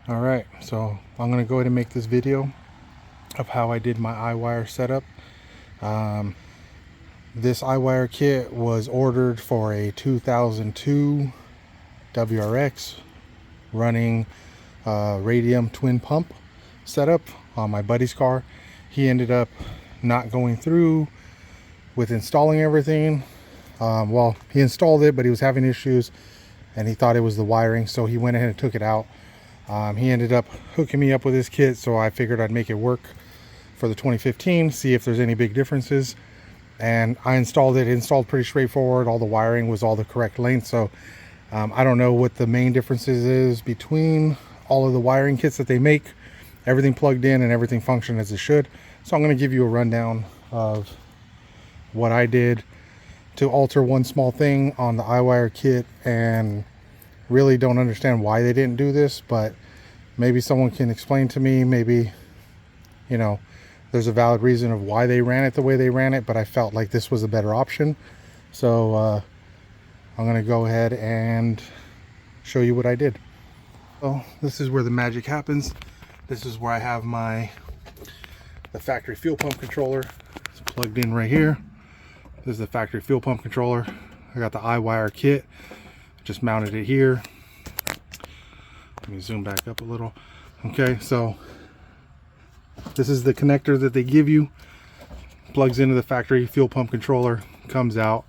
All right, so I'm gonna go ahead and make this video of how I did my iWire setup. This iWire kit was ordered for a 2002 WRX running radium twin pump setup on my buddy's car. He ended up not going through with installing everything. Well, he installed it, but he was having issues and he thought it was the wiring, so he went ahead and took it out. He ended up hooking me up with this kit, so I figured I'd make it work for the 2015, see if there's any big differences. And I installed it. It installed pretty straightforward. All the wiring was all the correct length, so I don't know what the main differences is between all of the wiring kits that they make. Everything plugged in and everything functioned as it should. So I'm going to give you a rundown of what I did to alter one small thing on the iWire kit, and really don't understand why they didn't do this, but maybe someone can explain to me. Maybe, you know, there's a valid reason of why they ran it the way they ran it, but I felt like this was a better option. So I'm gonna go ahead and show you what I did. So this is where the magic happens. This is where I have the factory fuel pump controller. It's plugged in right here. This is the factory fuel pump controller. I got the iWire kit. Just mounted it here. Let me zoom back up a little. Okay, so this is the connector that they give you. Plugs into the factory fuel pump controller, comes out.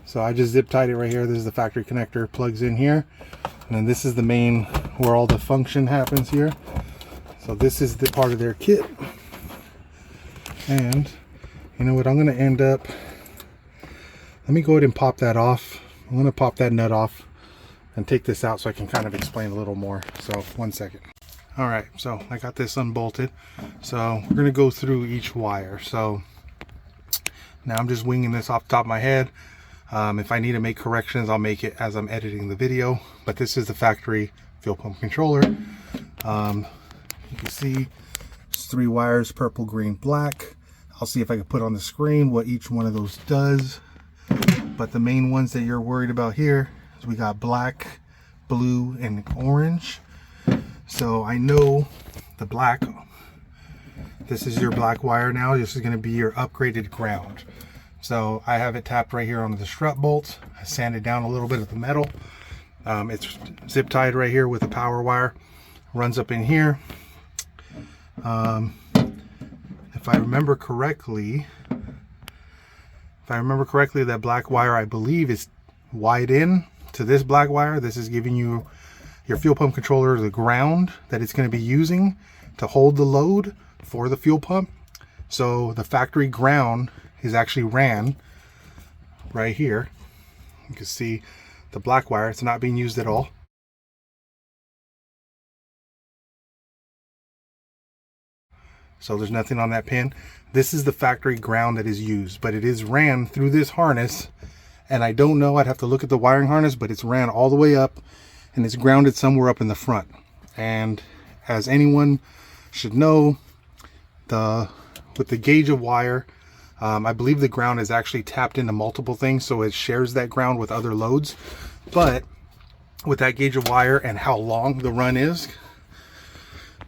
So I just zip tied it right here. This is the factory connector, plugs in here. And then this is the main, where all the function happens here. So this is the part of their kit. And you know what, I'm gonna end up, let me go ahead and pop that off. I'm going to pop that nut off and take this out so I can kind of explain a little more. So 1 second. All right, so I got this unbolted. So we're going to go through each wire. So now I'm just winging this off the top of my head. If I need to make corrections, I'll make it as I'm editing the video. But this is the factory fuel pump controller. You can see it's 3 wires, purple, green, black. I'll see if I can put on the screen what each one of those does. But the main ones that you're worried about here is we got black, blue, and orange. So I know the black, this is your black wire now. This is going to be your upgraded ground. So I have it tapped right here onto the strut bolt. I sanded down a little bit of the metal. It's zip tied right here with a power wire. Runs up in here. If I remember correctly, that black wire, I believe, is wired in to this black wire. This is giving you your fuel pump controller the ground that it's going to be using to hold the load for the fuel pump. So the factory ground is actually ran right here. You can see the black wire. It's not being used at all. So there's nothing on that pin. This is the factory ground that is used, but it is ran through this harness, and I don't know, I'd have to look at the wiring harness, but it's ran all the way up and it's grounded somewhere up in the front. And as anyone should know, with the gauge of wire, I believe the ground is actually tapped into multiple things, so it shares that ground with other loads. But with that gauge of wire and how long the run is,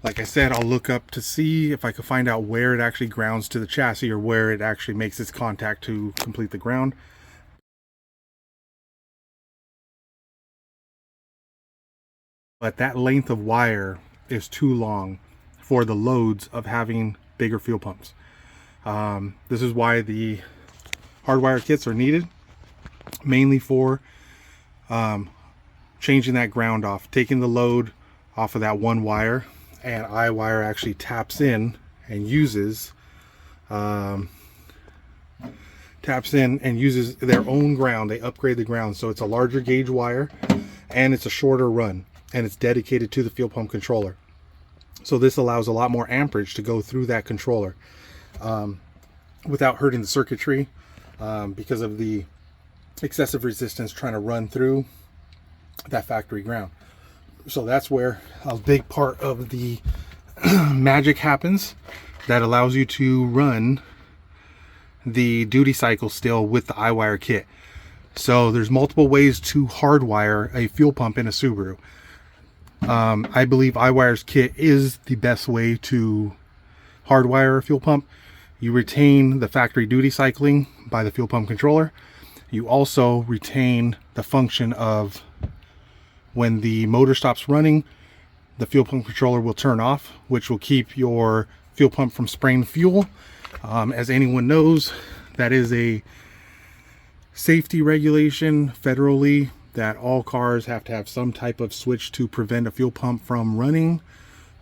like I said, I'll look up to see if I can find out where it actually grounds to the chassis, or where it actually makes its contact to complete the ground. But that length of wire is too long for the loads of having bigger fuel pumps. This is why the hardwire kits are needed, mainly for changing that ground off, taking the load off of that one wire. And iWire actually taps in and uses their own ground. They upgrade the ground, so it's a larger gauge wire and it's a shorter run, and it's dedicated to the fuel pump controller. So this allows a lot more amperage to go through that controller without hurting the circuitry, because of the excessive resistance trying to run through that factory ground. So that's where a big part of the magic happens, that allows you to run the duty cycle still with the iWire kit. So there's multiple ways to hardwire a fuel pump in a Subaru. I believe iWire's kit is the best way to hardwire a fuel pump. You retain the factory duty cycling by the fuel pump controller. You also retain the function of when the motor stops running, the fuel pump controller will turn off, which will keep your fuel pump from spraying fuel. As anyone knows, that is a safety regulation federally that all cars have to have some type of switch to prevent a fuel pump from running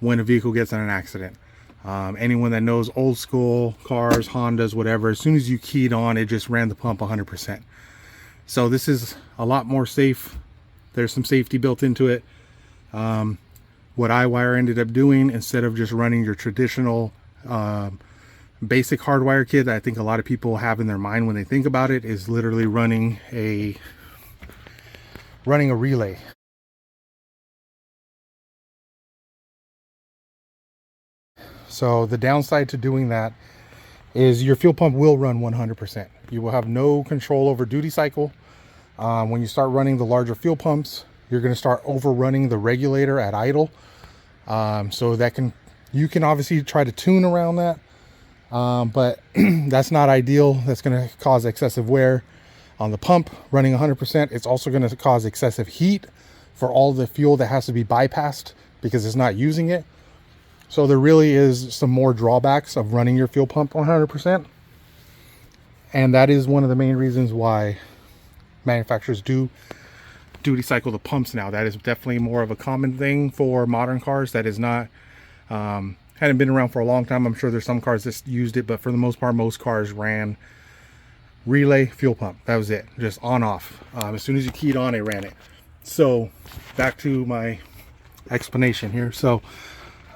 when a vehicle gets in an accident. Anyone that knows old school cars, Hondas, whatever, as soon as you keyed on, it just ran the pump 100%. So this is a lot more safe. There's some safety built into it. What iWire ended up doing, instead of just running your traditional basic hardwire kit that I think a lot of people have in their mind when they think about it, is literally running a relay. So the downside to doing that is your fuel pump will run 100%. You will have no control over duty cycle. When you start running the larger fuel pumps, you're going to start overrunning the regulator at idle. So that you can obviously try to tune around that, but that's not ideal. That's going to cause excessive wear on the pump. Running 100%, it's also going to cause excessive heat for all the fuel that has to be bypassed because it's not using it. So there really is some more drawbacks of running your fuel pump 100%. And that is one of the main reasons why manufacturers do duty cycle the pumps now. That is definitely more of a common thing for modern cars. That is not, hadn't been around for a long time. I'm sure there's some cars that used it, but for the most part, most cars ran relay fuel pump. That was it, just on off. As soon as you keyed on, it ran it. So back to my explanation here. So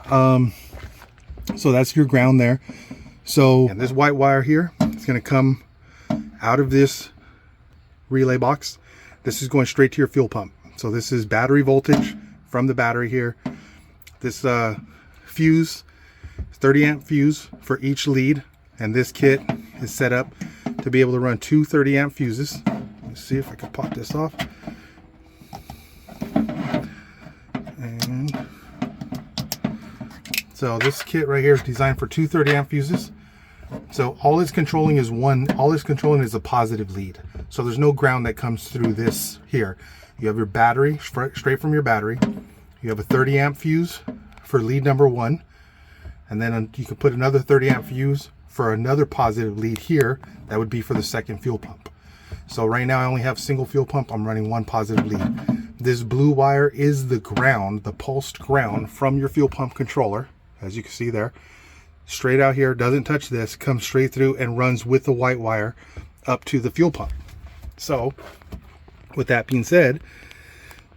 that's your ground there. So and this white wire here is going to come out of this relay box. This is going straight to your fuel pump. So this is battery voltage from the battery here. This fuse, 30 amp fuse for each lead, and this kit is set up to be able to run two 30 amp fuses. Let's see if I can pop this off. And so this kit right here is designed for two 30 amp fuses. So all it's controlling is a positive lead. So there's no ground that comes through this here. You have your battery, straight from your battery. You have a 30 amp fuse for lead number one. And then you can put another 30 amp fuse for another positive lead here. That would be for the second fuel pump. So right now I only have single fuel pump. I'm running one positive lead. This blue wire is the ground, the pulsed ground from your fuel pump controller, as you can see there. Straight out here, doesn't touch this, comes straight through and runs with the white wire up to the fuel pump. So with that being said,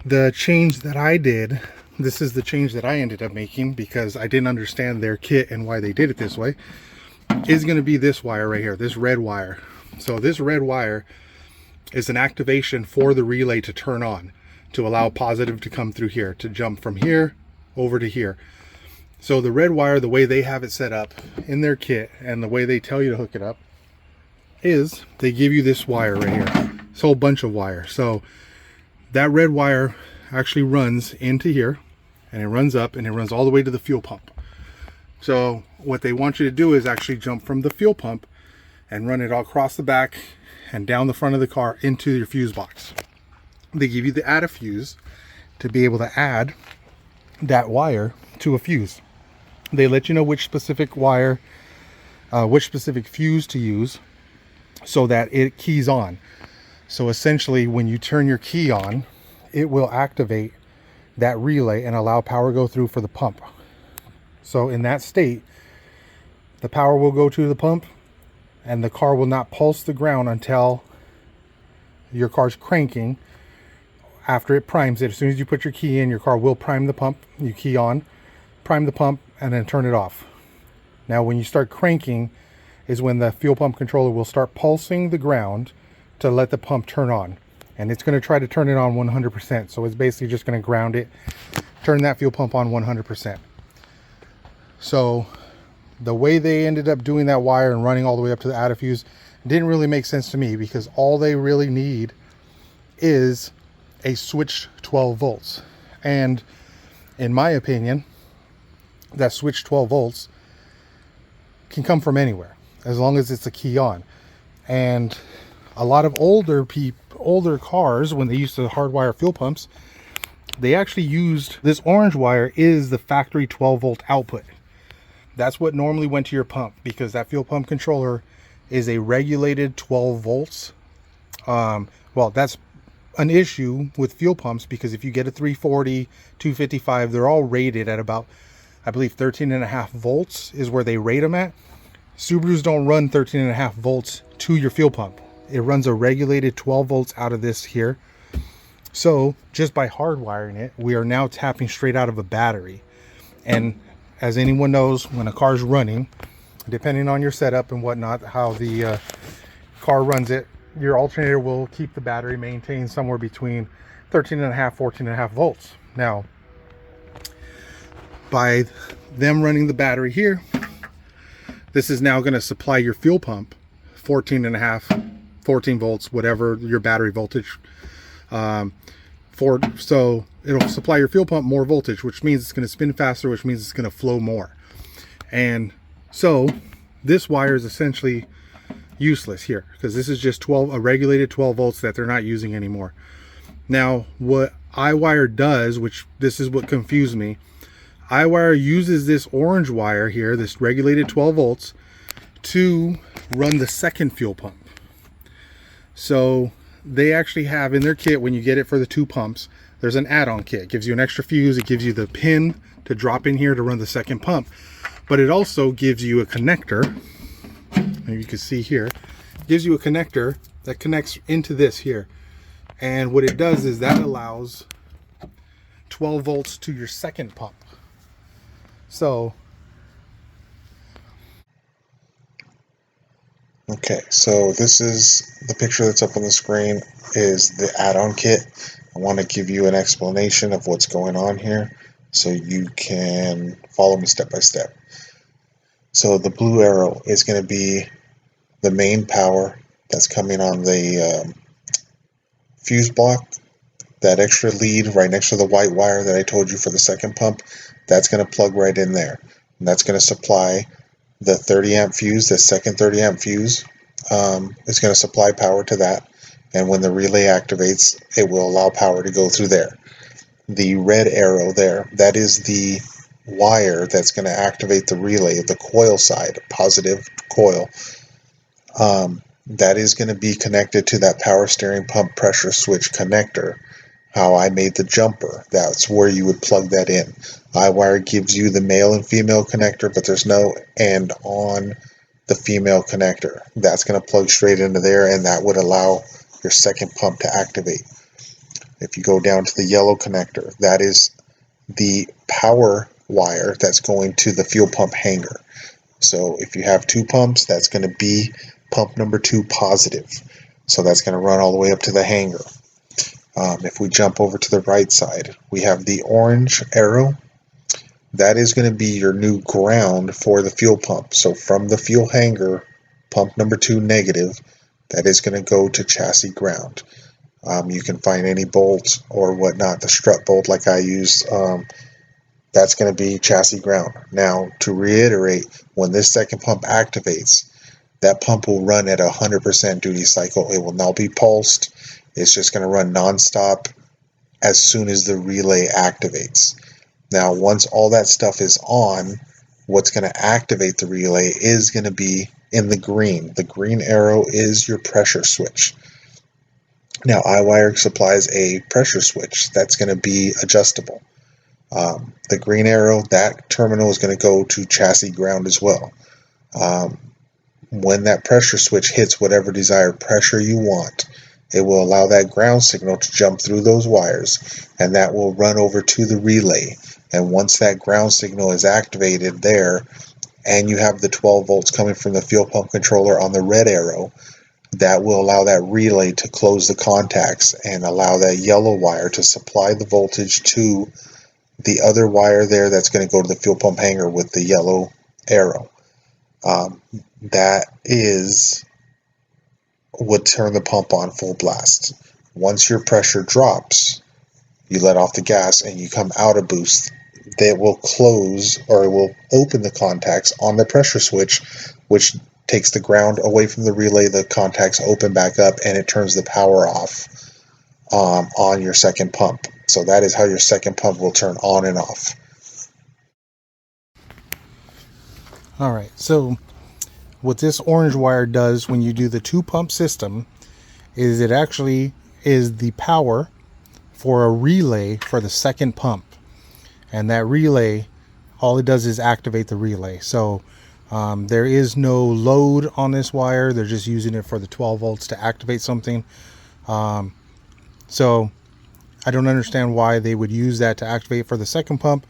the change that I did, this is the change that I ended up making because I didn't understand their kit and why they did it this way, is going to be this wire right here, this red wire. So this red wire is an activation for the relay to turn on, to allow positive to come through here, to jump from here over to here. So the red wire, the way they have it set up in their kit and the way they tell you to hook it up is they give you this wire right here, this whole bunch of wire. So that red wire actually runs into here and it runs up and it runs all the way to the fuel pump. So what they want you to do is actually jump from the fuel pump and run it all across the back and down the front of the car into your fuse box. They give you the add a fuse to be able to add that wire to a fuse. They let you know which specific wire, which specific fuse to use so that it keys on. So essentially when you turn your key on, it will activate that relay and allow power go through for the pump. So in that state, the power will go to the pump and the car will not pulse the ground until your car's cranking. After it primes it, as soon as you put your key in, your car will prime the pump. You key on, prime the pump, and then turn it off. Now when you start cranking is when the fuel pump controller will start pulsing the ground to let the pump turn on. And it's going to try to turn it on 100%. So it's basically just going to ground it, turn that fuel pump on 100%. So the way they ended up doing that wire and running all the way up to the add a fuse didn't really make sense to me, because all they really need is a switched 12 volts. And in my opinion, that switch 12 volts can come from anywhere as long as it's a key on. And a lot of older cars, when they used to hardwire fuel pumps, they actually used this orange wire is the factory 12 volt output. That's what normally went to your pump, because that fuel pump controller is a regulated 12 volts. Well, that's an issue with fuel pumps, because if you get a 340, 255, they're all rated at about, I believe, 13.5 volts is where they rate them at. Subarus don't run 13.5 volts to your fuel pump. It runs a regulated 12 volts out of this here. So just by hardwiring it, we are now tapping straight out of a battery. And as anyone knows, when a car's running, depending on your setup and whatnot, how the car runs it, your alternator will keep the battery maintained somewhere between 13.5, 14.5 volts. Now, by them running the battery here, this is now going to supply your fuel pump 14.5, 14 volts, whatever your battery voltage. So it'll supply your fuel pump more voltage, which means it's going to spin faster, which means it's going to flow more. And so this wire is essentially useless here, because this is just a regulated 12 volts that they're not using anymore. Now, what iWire does, which this is what confused me, iWire uses this orange wire here, this regulated 12 volts, to run the second fuel pump. So they actually have in their kit, when you get it for the 2 pumps, there's an add-on kit. It gives you an extra fuse. It gives you the pin to drop in here to run the second pump. But it also gives you a connector. Maybe you can see here. It gives you a connector that connects into this here. And what it does is that allows 12 volts to your second pump. So okay, so this is the picture that's up on the screen is the add-on kit. I want to give you an explanation of what's going on here so you can follow me step by step. So the blue arrow is going to be the main power that's coming on the fuse block. That extra lead right next to the white wire that I told you for the second pump, that's going to plug right in there. And that's going to supply the 30 amp fuse, the second 30 amp fuse is going to supply power to that. And when the relay activates, it will allow power to go through there. The red arrow there, that is the wire that's going to activate the relay, the coil side, positive coil. That is going to be connected to that power steering pump pressure switch connector. How I made the jumper, that's where you would plug that in. iWire gives you the male and female connector, but there's no end on the female connector. That's going to plug straight into there, and that would allow your second pump to activate. If you go down to the yellow connector, that is the power wire that's going to the fuel pump hanger. So if you have 2 pumps, that's going to be pump number 2 positive. So that's going to run all the way up to the hanger. If we jump over to the right side, we have the orange arrow. That is going to be your new ground for the fuel pump. So from the fuel hanger, pump number 2 negative, that is going to go to chassis ground. You can find any bolt or whatnot, the strut bolt like I used, that's going to be chassis ground. Now, to reiterate, when this second pump activates, that pump will run at 100% duty cycle. It will not be pulsed. It's just going to run nonstop as soon as the relay activates. Now, once all that stuff is on, what's going to activate the relay is going to be in the green. The green arrow is your pressure switch. Now, iWire supplies a pressure switch that's going to be adjustable. The green arrow, that terminal is going to go to chassis ground as well. When that pressure switch hits whatever desired pressure you want, it will allow that ground signal to jump through those wires, and that will run over to the relay. And once that ground signal is activated there, and you have the 12 volts coming from the fuel pump controller on the red arrow, that will allow that relay to close the contacts and allow that yellow wire to supply the voltage to the other wire there that's going to go to the fuel pump hanger with the yellow arrow. That is would turn the pump on full blast. Once your pressure drops, you let off the gas and you come out of boost. that will close, or it will open the contacts on the pressure switch, which takes the ground away from the relay. The contacts open back up and it turns the power off on your second pump. So that is how your second pump will turn on and off. All right, so what this orange wire does when you do the 2-pump system is it actually is the power for a relay for the second pump. And that relay, all it does is activate the relay. So there is no load on this wire. They're just using it for the 12 volts to activate something. So I don't understand why they would use that to activate for the second pump,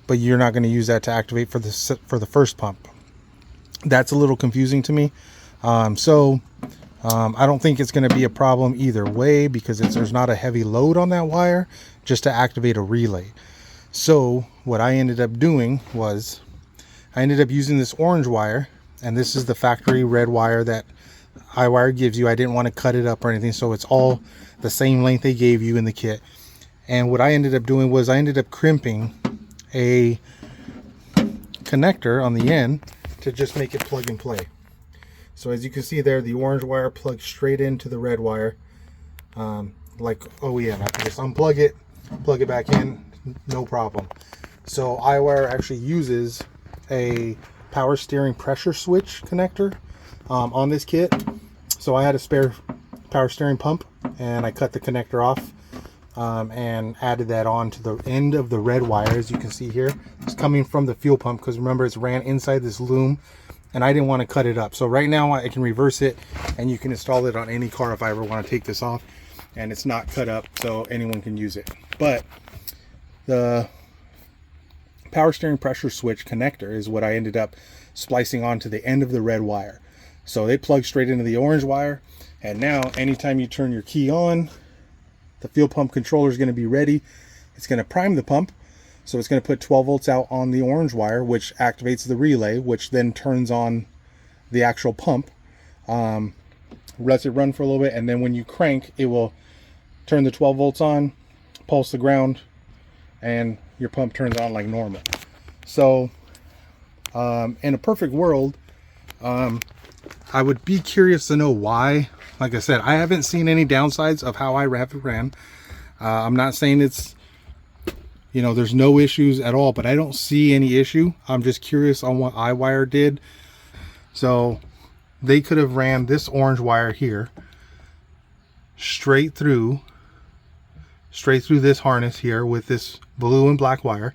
but you're not going to use that to activate for the first pump. That's a little confusing to me. I don't think it's going to be a problem either way, because there's not a heavy load on that wire just to activate a relay. So what I ended up doing was I ended up using this orange wire, and this is the factory red wire that Hardwired gives you. I didn't want to cut it up or anything, so it's all the same length they gave you in the kit. And what I ended up doing was I ended up crimping a connector on the end to just make it plug and play. So as you can see there, the orange wire plugs straight into the red wire, like OEM. I can just unplug it, plug it back in, no problem. So Hardwired actually uses a power steering pressure switch connector on this kit. So I had a spare power steering pump, and I cut the connector off and added that on to the end of the red wire. As you can see here, it's coming from the fuel pump, because remember, it's ran inside this loom, and I didn't want to cut it up. So right now I can reverse it, and you can install it on any car if I ever want to take this off, and it's not cut up, so anyone can use it. But the power steering pressure switch connector is what I ended up splicing onto the end of the red wire. So they plug straight into the orange wire, and now anytime you turn your key on, the fuel pump controller is going to be ready. It's going to prime the pump, so it's going to put 12 volts out on the orange wire, which activates the relay, which then turns on the actual pump, lets it run for a little bit, and then when you crank, it will turn the 12 volts on, pulse the ground, and your pump turns on like normal. So in a perfect world, I would be curious to know why. Like I said, I haven't seen any downsides of how I have it ran. I'm not saying it's, there's no issues at all, but I don't see any issue. I'm just curious on what Hardwired did. So they could have ran this orange wire here straight through this harness here with this blue and black wire,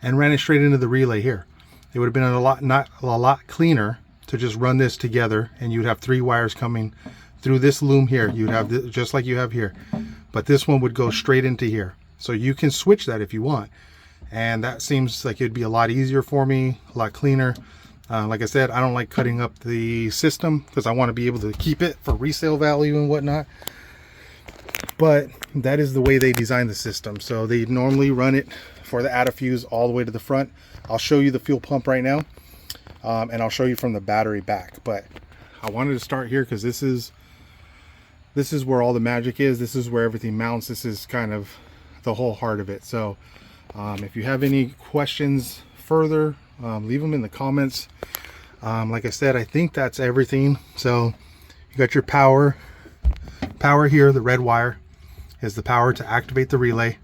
and ran it straight into the relay here. It would have been a lot cleaner to just run this together, and you'd have 3 wires coming through this loom here. You'd have this, just like you have here, but this one would go straight into here. So you can switch that if you want, and that seems like it'd be a lot easier for me, a lot cleaner. Like I said, I don't like cutting up the system because I want to be able to keep it for resale value and whatnot, but that is the way they designed the system. So they normally run it for the add-a-fuse all the way to the front. I'll show you the fuel pump right now, and I'll show you from the battery back, but I wanted to start here because this is where all the magic is. This is where everything mounts. This is kind of the whole heart of it. So if you have any questions further, leave them in the comments. Like I said, I think that's everything. So you got your power here. The red wire is the power to activate the relay.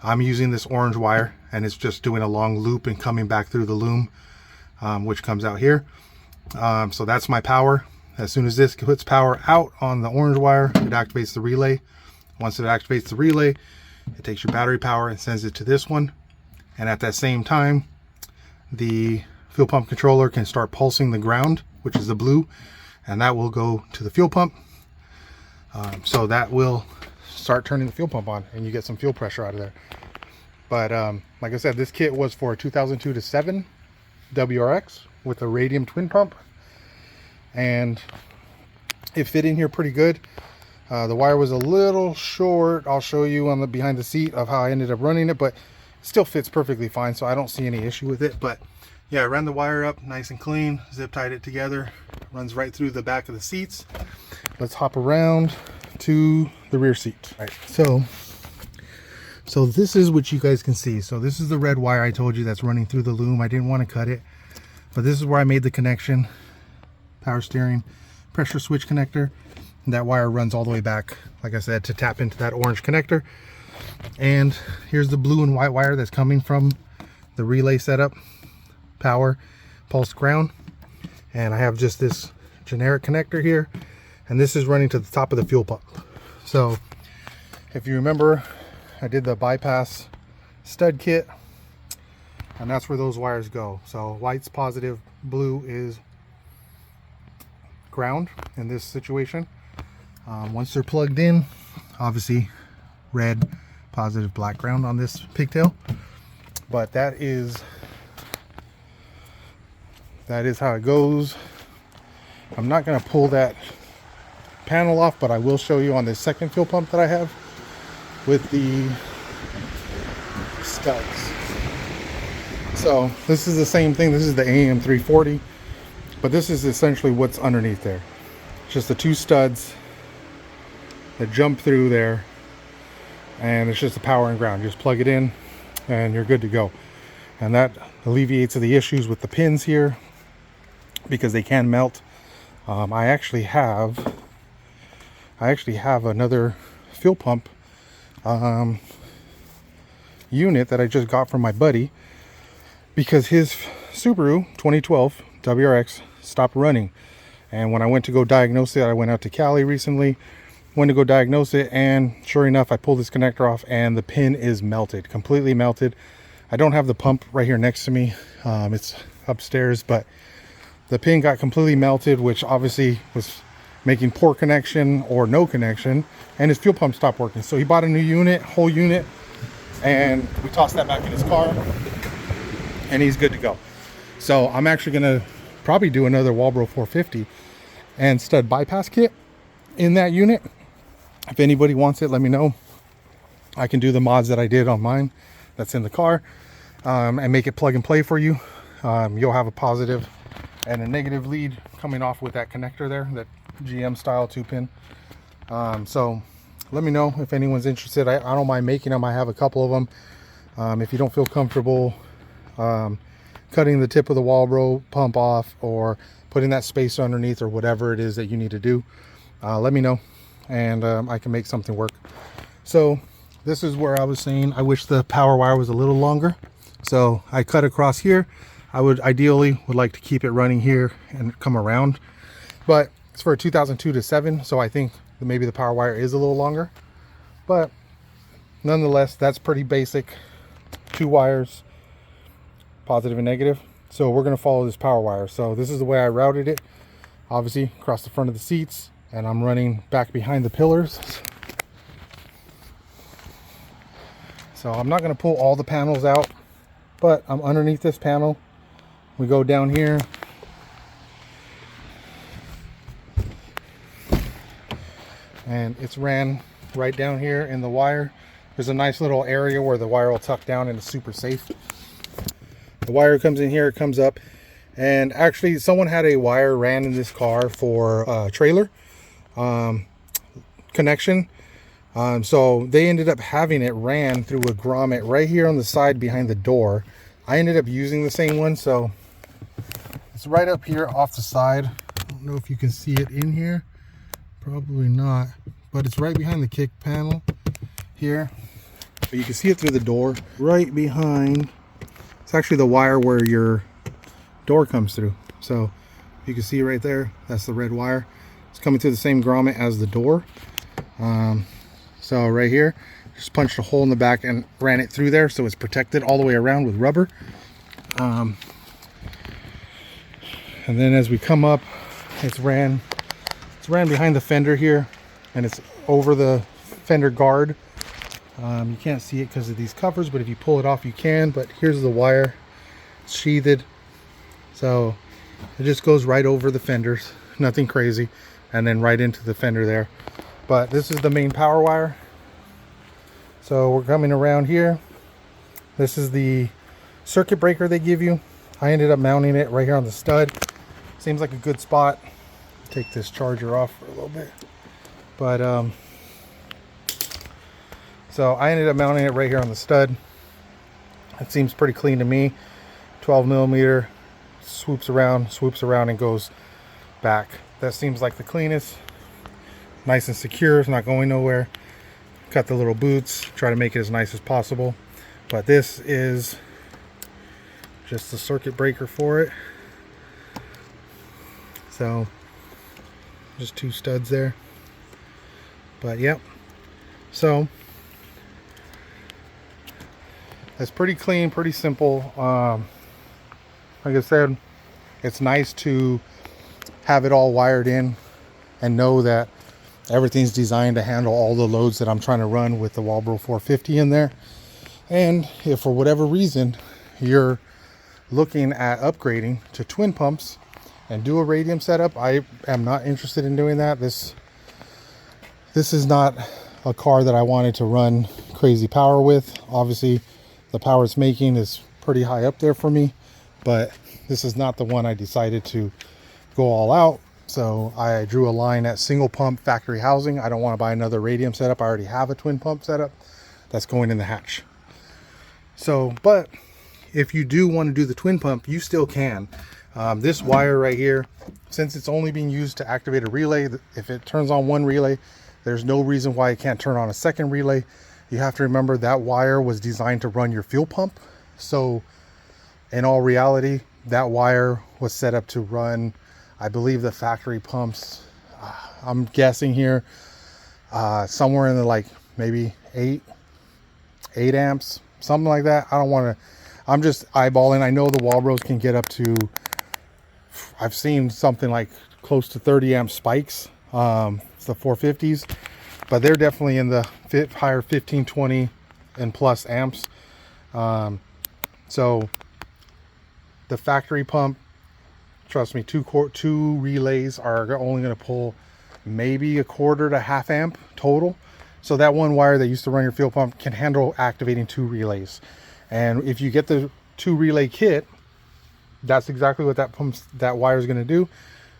I'm using this orange wire, and it's just doing a long loop and coming back through the loom, which comes out here. So that's my power. As soon as this puts power out on the orange wire, it activates the relay. Once it activates the relay, it takes your battery power and sends it to this one. And at that same time, the fuel pump controller can start pulsing the ground, which is the blue, and that will go to the fuel pump. So that will start turning the fuel pump on, and you get some fuel pressure out of there. But like I said, this kit was for a 2002-7 WRX with a radium twin pump, and it fit in here pretty good. The wire was a little short. I'll show you on the behind the seat of how I ended up running it, but it still fits perfectly fine, so I don't see any issue with it. But yeah, I ran the wire up nice and clean, zip tied it together, runs right through the back of the seats. Let's hop around to the rear seat. All right, so So this is what you guys can see. So this is the red wire I told you that's running through the loom. I didn't want to cut it, but this is where I made the connection. Power steering, pressure switch connector. And that wire runs all the way back, like I said, to tap into that orange connector. And here's the blue and white wire that's coming from the relay setup, power, pulse, ground. And I have just this generic connector here, and this is running to the top of the fuel pump. So if you remember, I did the bypass stud kit, and that's where those wires go. So white's positive, blue is ground in this situation. Once they're plugged in, obviously red, positive, black ground on this pigtail. But that is how it goes. I'm not going to pull that panel off, but I will show you on this second fuel pump that I have with the studs. So this is the same thing. This is the AM 340, but this is essentially what's underneath there. Just the two studs that jump through there, and it's just the power and ground. Just plug it in and you're good to go. And that alleviates the issues with the pins here, because they can melt. I actually have another fuel pump unit that I just got from my buddy, because his Subaru 2012 WRX stopped running. And when I went to go diagnose it, I went out to Cali recently, went to go diagnose it, and sure enough, I pulled this connector off and the pin is melted, completely melted. I don't have the pump right here next to me. It's upstairs, but the pin got completely melted, which obviously was making poor connection or no connection, and his fuel pump stopped working. So he bought a new unit, whole unit, and we tossed that back in his car, and he's good to go. So I'm actually gonna probably do another Walbro 450 and stud bypass kit in that unit. If anybody wants it, let me know. I can do the mods that I did on mine that's in the car, and make it plug and play for you. You'll have a positive and a negative lead coming off with that connector there, that GM style 2-pin. So let me know if anyone's interested. I don't mind making them. I have a couple of them. If you don't feel comfortable cutting the tip of the Walbro pump off, or putting that spacer underneath, or whatever it is that you need to do, let me know, and I can make something work. So this is where I was saying I wish the power wire was a little longer. So I cut across here. I would ideally like to keep it running here and come around, but it's for a 2002 to 7, so I think that maybe the power wire is a little longer. But nonetheless, that's pretty basic. 2 wires, positive and negative. So we're going to follow this power wire. So this is the way I routed it, obviously across the front of the seats, and I'm running back behind the pillars. So I'm not going to pull all the panels out, but I'm underneath this panel. We go down here, and it's ran right down here in the wire. There's a nice little area where the wire will tuck down, and it's super safe. The wire comes in here, it comes up, and actually someone had a wire ran in this car for a trailer connection. So they ended up having it ran through a grommet right here on the side behind the door. I ended up using the same one, so it's right up here off the side. I don't know if you can see it in here, probably not, but it's right behind the kick panel here. But you can see it through the door, right behind. It's actually the wire where your door comes through. So you can see right there, that's the red wire. It's coming through the same grommet as the door. So right here, just punched a hole in the back and ran it through there, so it's protected all the way around with rubber. And then as we come up, it's ran behind the fender here, and it's over the fender guard. You can't see it because of these covers, but if you pull it off you can. But here's the wire, it's sheathed, so it just goes right over the fenders, nothing crazy, and then right into the fender there. But this is the main power wire. So we're coming around here. This is the circuit breaker they give you. I ended up mounting it right here on the stud. Seems like a good spot. Take this charger off for a little bit. But So I ended up mounting it right here on the stud. It seems pretty clean to me. 12 millimeter, swoops around, and goes back. That seems like the cleanest. Nice and secure, it's not going nowhere. Cut the little boots, try to make it as nice as possible. But this is just the circuit breaker for it. So just 2 studs there. But yep. So it's pretty clean, pretty simple. Like I said, it's nice to have it all wired in and know that everything's designed to handle all the loads that I'm trying to run with the Walbro 450 in there. And if for whatever reason you're looking at upgrading to twin pumps and do a radium setup, I am not interested in doing that. This is not a car that I wanted to run crazy power with. Obviously the power it's making is pretty high up there for me, but this is not the one I decided to go all out. So I drew a line at single pump factory housing. I don't want to buy another radium setup. I already have a twin pump setup that's going in the hatch. So, but if you do want to do the twin pump, you still can. This wire right here, since it's only being used to activate a relay, if it turns on one relay, there's no reason why it can't turn on a second relay. You have to remember that wire was designed to run your fuel pump. So in all reality, that wire was set up to run, I believe, the factory pumps. I'm guessing here, somewhere in the like maybe 8 amps, something like that. I don't want to, I'm just eyeballing. I know the Walbros can get up to, I've seen something like close to 30 amp spikes, the 450s, but they're definitely in the higher 15, 20 and plus amps. So the factory pump, trust me, two relays are only going to pull maybe 1/4 to 1/2 amp total. So that one wire that used to run your fuel pump can handle activating 2 relays. And if you get the 2 relay kit, that's exactly what that wire is going to do.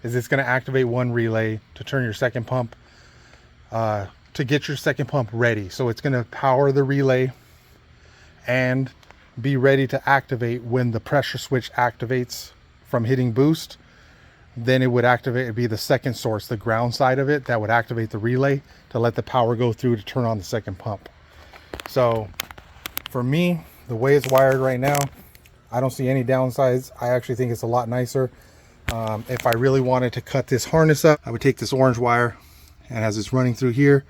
Is it's going to activate 1 relay to turn your second pump, to get your second pump ready. So it's going to power the relay and be ready to activate when the pressure switch activates from hitting boost. Then it would activate, it'd be the second source, the ground side of it, that would activate the relay to let the power go through to turn on the second pump. So for me, the way it's wired right now, I don't see any downsides. I actually think it's a lot nicer. If I really wanted to cut this harness up, I would take this orange wire, and as it's running through here,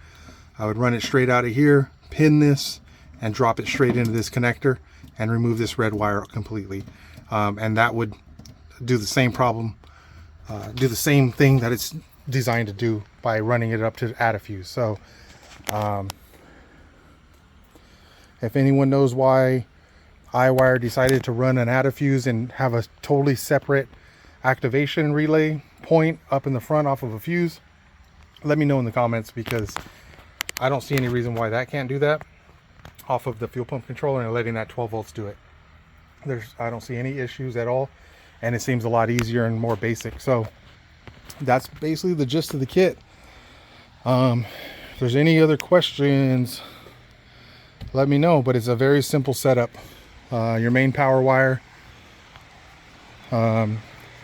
I would run it straight out of here, pin this, and drop it straight into this connector and remove this red wire completely. And that would do the same problem, do the same thing that it's designed to do by running it up to add a fuse. So if anyone knows why iWire decided to run an add a fuse and have a totally separate activation relay point up in the front off of a fuse, let me know in the comments, because I don't see any reason why that can't do that off of the fuel pump controller and letting that 12 volts do it. I don't see any issues at all, and it seems a lot easier and more basic. So that's basically the gist of the kit. If there's any other questions, let me know, but it's a very simple setup. Your main power wire,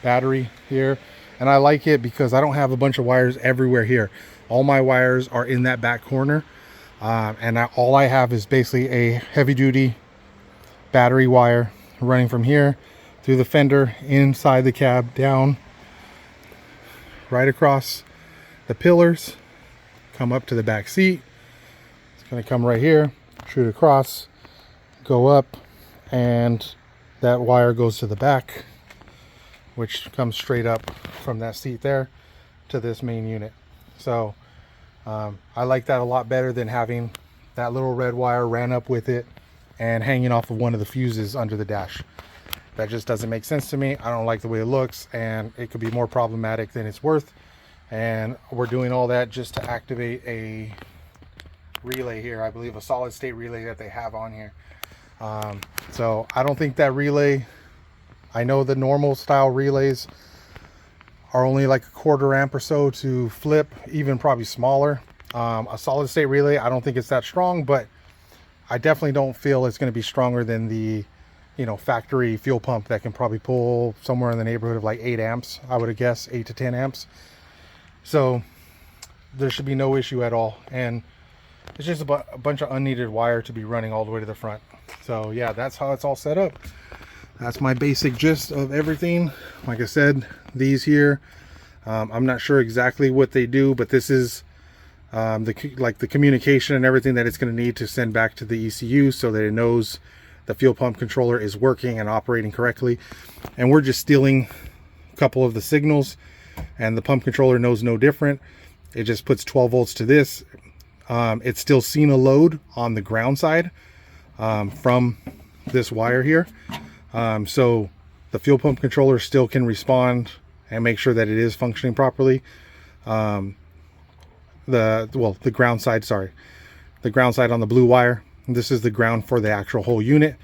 battery here, and I like it because I don't have a bunch of wires everywhere here. All my wires are in that back corner, and all I have is basically a heavy-duty battery wire running from here through the fender, inside the cab, down, right across the pillars, come up to the back seat. It's going to come right here, shoot across, go up, and that wire goes to the back, which comes straight up from that seat there to this main unit. So I like that a lot better than having that little red wire ran up with it and hanging off of one of the fuses under the dash. That just doesn't make sense to me. I don't like the way it looks, and it could be more problematic than it's worth. And we're doing all that just to activate a relay here. I believe a solid state relay that they have on here. So I don't think that relay, I know the normal style relays are only like 1/4 amp or so to flip, even probably smaller. A solid state relay, I don't think it's that strong, but I definitely don't feel it's going to be stronger than the, you know, factory fuel pump that can probably pull somewhere in the neighborhood of like 8 amps. I would guess 8 to 10 amps. So there should be no issue at all. And it's just a bunch of unneeded wire to be running all the way to the front. So yeah, that's how it's all set up. That's my basic gist of everything. Like I said, these here, I'm not sure exactly what they do, but this is the communication and everything that it's going to need to send back to the ECU so that it knows the fuel pump controller is working and operating correctly. And we're just stealing a couple of the signals, and the pump controller knows no different. It just puts 12 volts to this. It's still seen a load on the ground side from this wire here. So the fuel pump controller still can respond and make sure that it is functioning properly. The ground side, sorry, the ground side on the blue wire. This is the ground for the actual whole unit.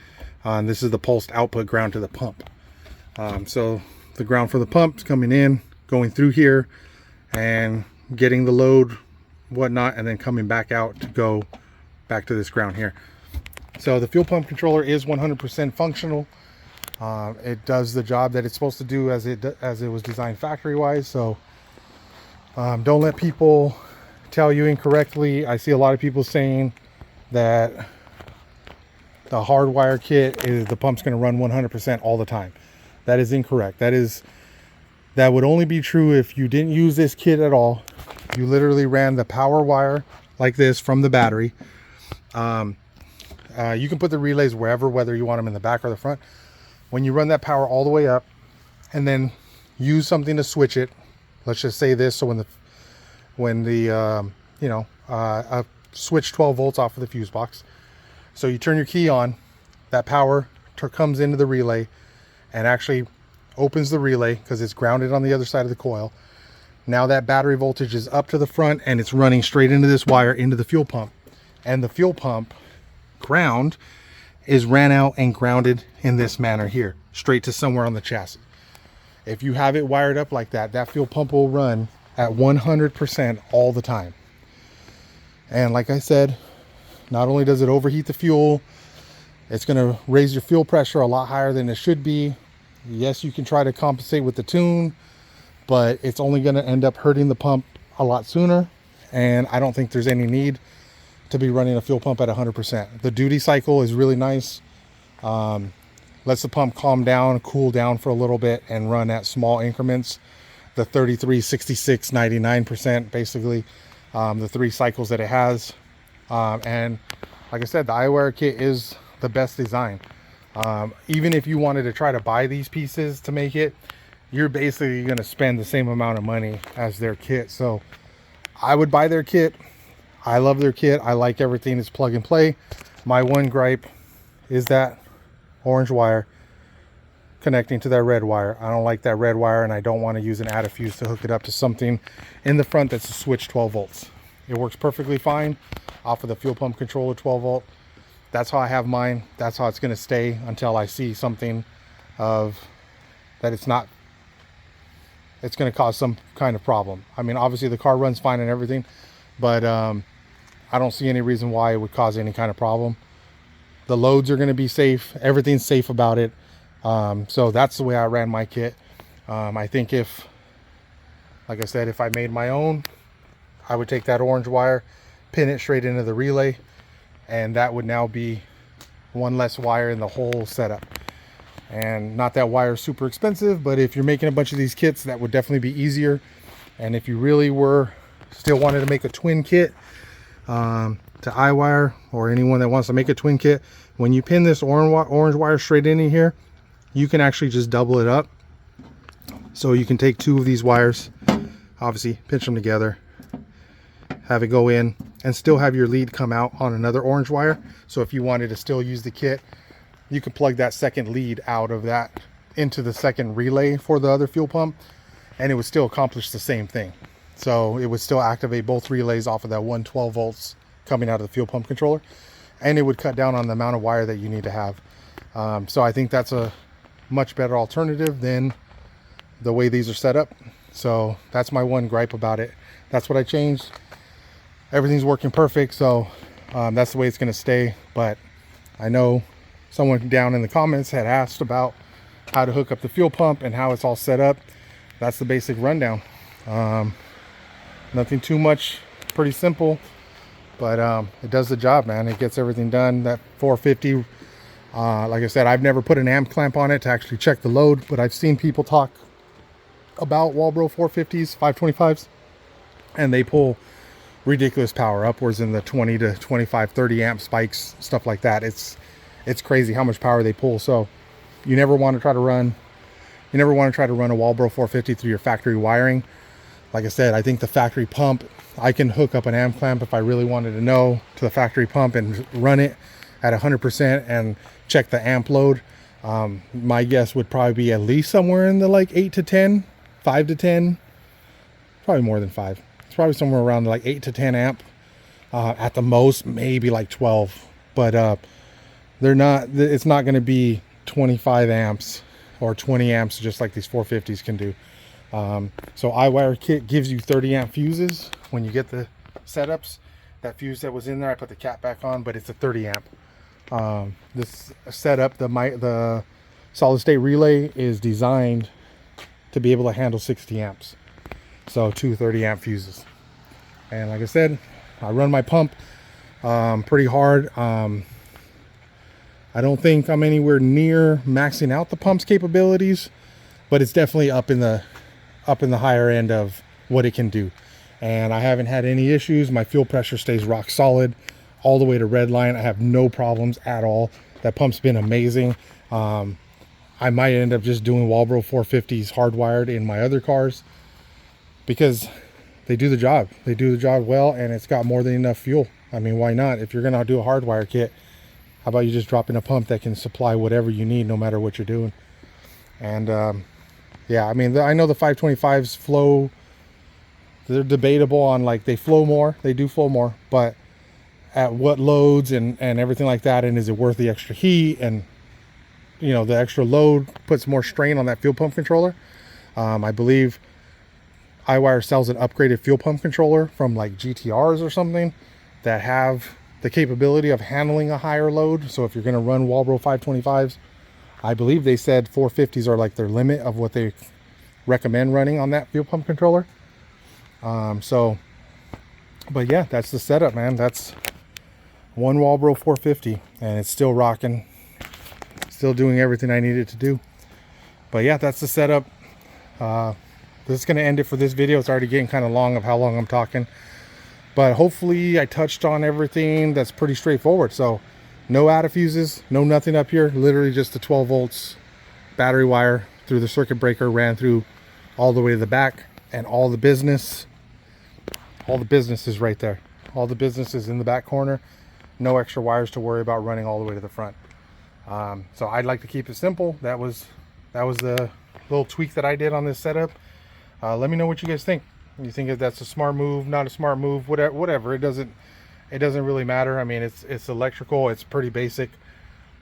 And this is the pulsed output ground to the pump. So the ground for the pump is coming in, going through here and getting the load, whatnot, and then coming back out to go back to this ground here. So the fuel pump controller is 100% functional. It does the job that it's supposed to do as it was designed factory wise. So don't let people tell you incorrectly. I see a lot of people saying that the hardwire kit is the pump's going to run 100% all the time. That is incorrect. That would only be true if you didn't use this kit at all. You literally ran the power wire like this from the battery. You can put the relays wherever, whether you want them in the back or the front. When you run that power all the way up and then use something to switch it, let's just say this, so when the switch 12 volts off of the fuse box. So you turn your key on, that power comes into the relay and actually opens the relay because it's grounded on the other side of the coil. Now that battery voltage is up to the front and it's running straight into this wire into the fuel pump. And the fuel pump ground is ran out and grounded in this manner here, straight to somewhere on the chassis. If you have it wired up like that, that fuel pump will run at 100% all the time. And like I said, not only does it overheat the fuel, it's going to raise your fuel pressure a lot higher than it should be. Yes, you can try to compensate with the tune, but it's only going to end up hurting the pump a lot sooner. And I don't think there's any need to be running a fuel pump at 100%. The duty cycle is really nice. Lets the pump calm down, cool down for a little bit, and run at small increments. The 33, 66, 99%, basically, the 3 cycles that it has. And like I said, the iWire kit is the best design. Even if you wanted to try to buy these pieces to make it, you're basically going to spend the same amount of money as their kit. So I would buy their kit. I love their kit. I like everything. It's plug and play. My one gripe is that orange wire connecting to that red wire. I don't like that red wire, and I don't want to use an added fuse to hook it up to something in the front that's a switch 12 volts. It works perfectly fine off of the fuel pump controller 12 volt. That's how I have mine. That's how it's going to stay until I see something of that it's going to cause some kind of problem. I mean, obviously the car runs fine and everything, but I don't see any reason why it would cause any kind of problem. The loads are going to be safe. Everything's safe about it. So that's the way I ran my kit. I think like I said, if I made my own, I would take that orange wire, pin it straight into the relay, and that would now be one less wire in the whole setup. And not that wire is super expensive, but if you're making a bunch of these kits, that would definitely be easier. And if you really still wanted to make a twin kit to iWire, or anyone that wants to make a twin kit, when you pin this orange wire straight in here, you can actually just double it up. So you can take 2 of these wires, obviously pinch them together, have it go in, and still have your lead come out on another orange wire. So if you wanted to still use the kit, you could plug that second lead out of that into the second relay for the other fuel pump, and it would still accomplish the same thing. So it would still activate both relays off of that 112 volts coming out of the fuel pump controller, and it would cut down on the amount of wire that you need to have. So I think that's a much better alternative than the way these are set up. So that's my one gripe about it. That's what I changed. Everything's working perfect, so that's the way it's going to stay. But I know someone down in the comments had asked about how to hook up the fuel pump and how it's all set up. That's the basic rundown. Nothing too much, pretty simple, but it does the job, man. It gets everything done. That 450, like I said, I've never put an amp clamp on it to actually check the load, but I've seen people talk about Walbro 450s, 525s, and they pull ridiculous power, upwards in the 20 to 25, 30 amp spikes, stuff like that. It's crazy how much power they pull. So you never want to try to run a Walbro 450 through your factory wiring. Like I said, I think the factory pump, I can hook up an amp clamp if I really wanted to know to the factory pump and run it at 100% and check the amp load. My guess would probably be at least somewhere in the like 8 to 10, 5 to 10, probably more than 5. It's probably somewhere around like 8 to 10 amp, at the most, maybe like 12. But it's not going to be 25 amps or 20 amps just like these 450s can do. So iWire kit gives you 30 amp fuses when you get the setups. That fuse that was in there, I put the cap back on, but it's a 30 amp. This setup, the solid state relay is designed to be able to handle 60 amps. So two 30 amp fuses. And like I said, I run my pump pretty hard. I don't think I'm anywhere near maxing out the pump's capabilities, but it's definitely up in the higher end of what it can do. And I haven't had any issues. My fuel pressure stays rock solid all the way to red line. I have no problems at all. That pump's been amazing. I might end up just doing Walbro 450s hardwired in my other cars because they do the job. They do the job well, and it's got more than enough fuel. I mean, why not? If you're gonna do a hardwire kit, how about you just drop in a pump that can supply whatever you need no matter what you're doing? And yeah, I mean, I know the 525s flow, they're debatable on, like, they flow more, they do flow more, but at what loads and everything like that, and is it worth the extra heat? And you know, the extra load puts more strain on that fuel pump controller. I believe iWire sells an upgraded fuel pump controller from like GTRs or something that have the capability of handling a higher load. So if you're going to run Walbro 525s, I believe they said 450s are like their limit of what they recommend running on that fuel pump controller. But yeah, that's the setup, man. That's one Walbro 450, and it's still rocking, still doing everything I needed to do. But yeah, that's the setup. This is going to end it for this video. It's already getting kind of long of how long I'm talking, but hopefully I touched on everything. That's pretty straightforward. So no out of fuses, no nothing up here, literally just the 12 volts battery wire through the circuit breaker, ran through all the way to the back, and all the business is right there. All the business is in the back corner. No extra wires to worry about running all the way to the front. So I'd like to keep it simple. That was the little tweak that I did on this setup. Let me know what you guys think. You think if that's a smart move, not a smart move, whatever. It doesn't really matter. I mean, it's electrical. It's pretty basic.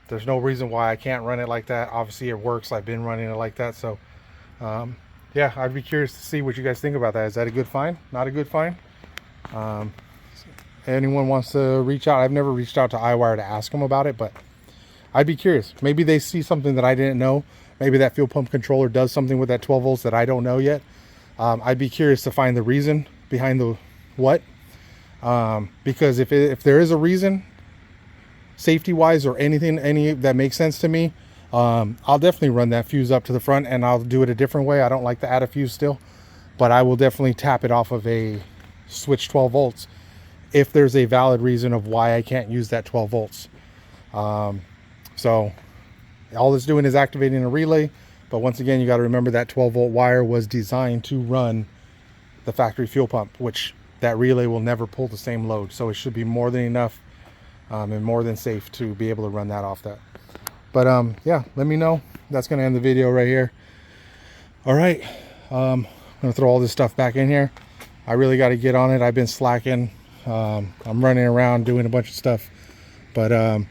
There's no reason why I can't run it like that. Obviously it works. I've been running it like that. So yeah, I'd be curious to see what you guys think about that. Is that a good find? Not a good find? Anyone wants to reach out, I've never reached out to iWire to ask them about it, but I'd be curious. Maybe they see something that I didn't know. Maybe that fuel pump controller does something with that 12 volts that I don't know yet. I'd be curious to find the reason behind the what. Because if there is a reason, safety wise or any that makes sense to me, I'll definitely run that fuse up to the front, and I'll do it a different way. I don't like to add a fuse still, but I will definitely tap it off of a switch 12 volts if there's a valid reason of why I can't use that 12 volts. So all it's doing is activating a relay, but once again, you got to remember that 12 volt wire was designed to run the factory fuel pump, which that relay will never pull the same load. So it should be more than enough and more than safe to be able to run that off that. But yeah, let me know. That's going to end the video right here. All right. I'm going to throw all this stuff back in here. I really got to get on it. I've been slacking. I'm running around doing a bunch of stuff. But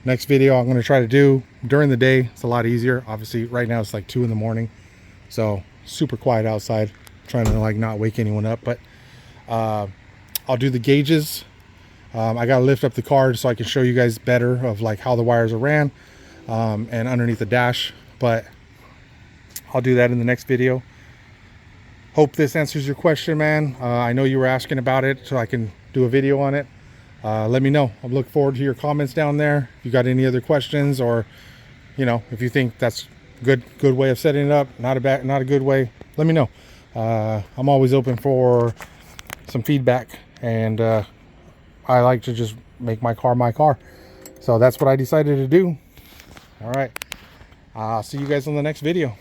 next video I'm going to try to do during the day. It's a lot easier. Obviously right now it's like 2 in the morning. So super quiet outside. Trying to like not wake anyone up. But I'll do the gauges I gotta lift up the car so I can show you guys better of like how the wires are ran, and underneath the dash, but I'll do that in the next video. Hope this answers your question, man. I know you were asking about it, so I can do a video on it. Let me know. I look forward to your comments down there. If you got any other questions, or you know, if you think that's good way of setting it up, not a good way, let me know. I'm always open for some feedback, and I like to just make my car, so that's what I decided to do. All right, I'll see you guys on the next video.